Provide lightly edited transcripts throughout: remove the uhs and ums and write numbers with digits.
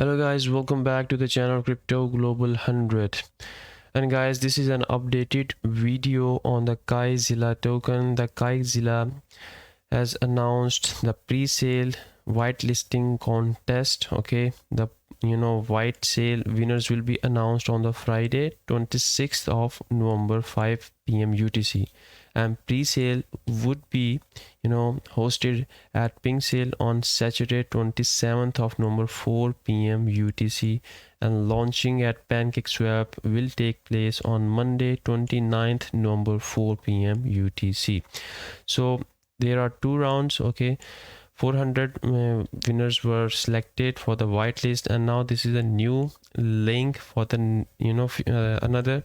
Hello guys, welcome back to the channel Crypto Global 100. And guys, this is an updated video on the KaiZilla token. The KaiZilla has announced the pre-sale whitelisting contest. Okay, the white sale winners will be announced on the Friday 26th of November 5 p.m. UTC, and pre-sale would be hosted at pinksale on Saturday 27th of November 4 p.m. UTC, and launching at PancakeSwap will take place on Monday 29th November 4 p.m. UTC. So there are two rounds. Okay, 400 winners were selected for the whitelist, and now this is a new link for the another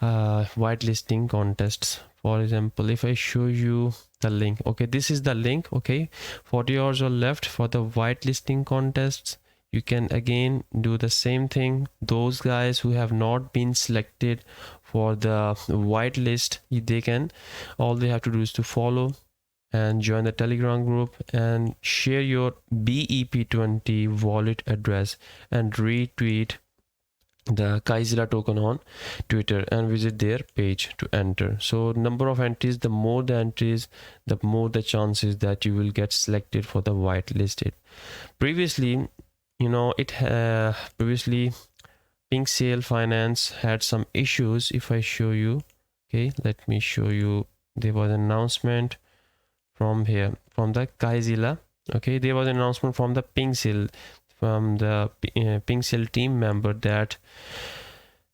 whitelisting contests. For example, if I show you the link, okay, this is the link. Okay, 40 hours are left for the whitelisting contests. You can again do the same thing. Those guys who have not been selected for the whitelist, they can, all they have to do is to follow and join the Telegram group and share your BEP20 wallet address and retweet the KaiZilla token on Twitter and visit their page to enter. So number of entries, the more the entries, the more the chances that you will get selected for the whitelisted. Previously, previously pinksale.finance had some issues. If I show you, okay, let me show you. There was an announcement from here, from the KaiZilla. Okay, there was an announcement from the pinksale, from the pinksale team member, that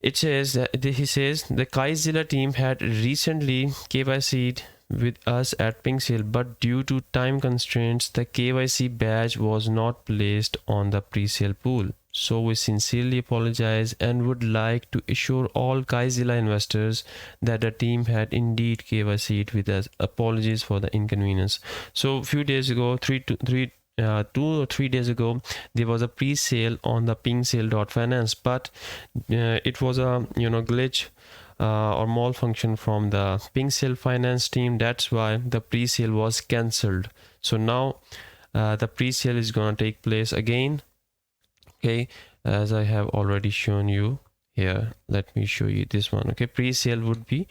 it says that he says the KaiZilla team had recently KYC'd with us at pinksale, but due to time constraints the KYC badge was not placed on the pre-sale pool. So we sincerely apologize and would like to assure all KaiZilla investors that the team had indeed KYC'd with us. Apologies for the inconvenience. So a few days ago, 2 or 3 days ago, there was a pre-sale on the pinksale.finance, but it was a glitch or malfunction from the pinksale finance team. That's why the pre-sale was cancelled. So now the pre-sale is gonna take place again. Okay, as I have already shown you here, let me show you this one. Okay, pre-sale would be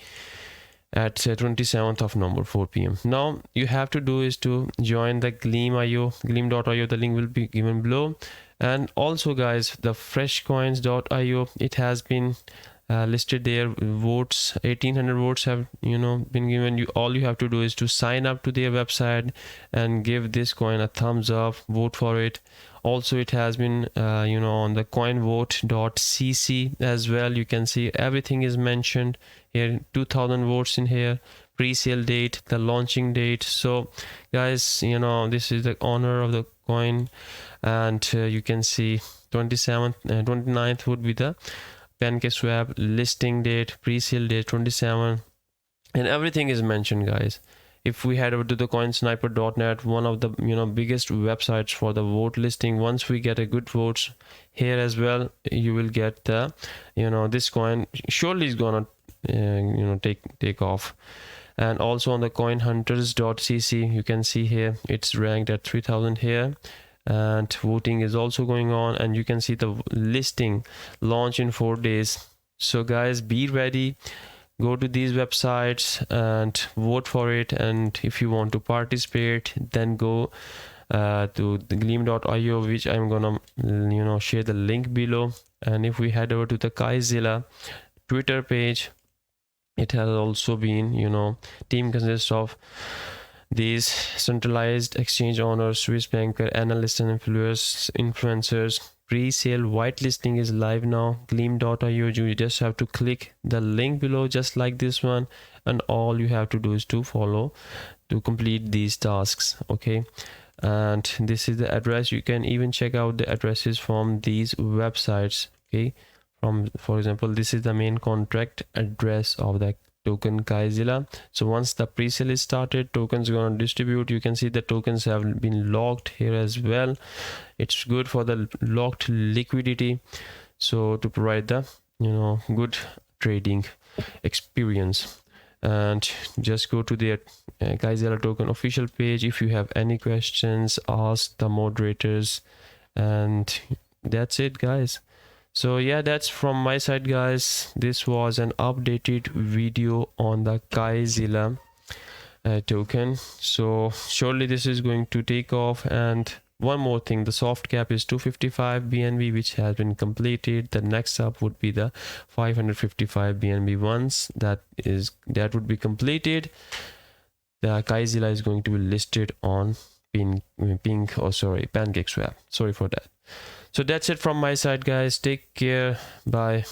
at 27th of November 4 p.m. Now you have to do is to join the gleam.io. The link will be given below. And also guys, the freshcoins.io, it has been listed there. Votes, 1800 votes have been given. All you have to do is to sign up to their website and give this coin a thumbs up, vote for it. Also it has been on the coinvote.cc as well. You can see everything is mentioned here, 2000 votes in here, pre-sale date, the launching date. So guys, this is the owner of the coin, and you can see 29th would be the PancakeSwap listing date, pre-sale date 27, and everything is mentioned guys. If we head over to the coinsniper.net, one of the biggest websites for the vote listing, once we get a good votes here as well, you will get the this coin surely is gonna take off. And also on the coinhunters.cc, you can see here it's ranked at 3000 here, and voting is also going on, and you can see the listing launch in 4 days. So guys, be ready, go to these websites and vote for it. And if you want to participate, then go to the gleam.io, which I'm gonna share the link below. And if we head over to the KaiZilla Twitter page, it has also been team consists of these centralized exchange owners, Swiss banker, analysts and influencers. Pre-sale whitelisting is live now. Gleam.io, you just have to click the link below just like this one, and all you have to do is to follow to complete these tasks. Okay, and this is the address. You can even check out the addresses from these websites. Okay, for example, this is the main contract address of the token KaiZilla. So once the pre-sale is started, tokens are going to distribute. You can see the tokens have been locked here as well. It's good for the locked liquidity, so to provide the good trading experience. And just go to the KaiZilla token official page. If you have any questions, ask the moderators, and that's it, guys. So yeah, that's from my side, guys. This was an updated video on the KaiZilla token. So surely this is going to take off. And one more thing, the soft cap is 255 BNB, which has been completed. The next up would be the 555 BNB. Once that would be completed, the KaiZilla is going to be listed on PancakeSwap. Sorry for that. So that's it from my side, guys. Take care. Bye.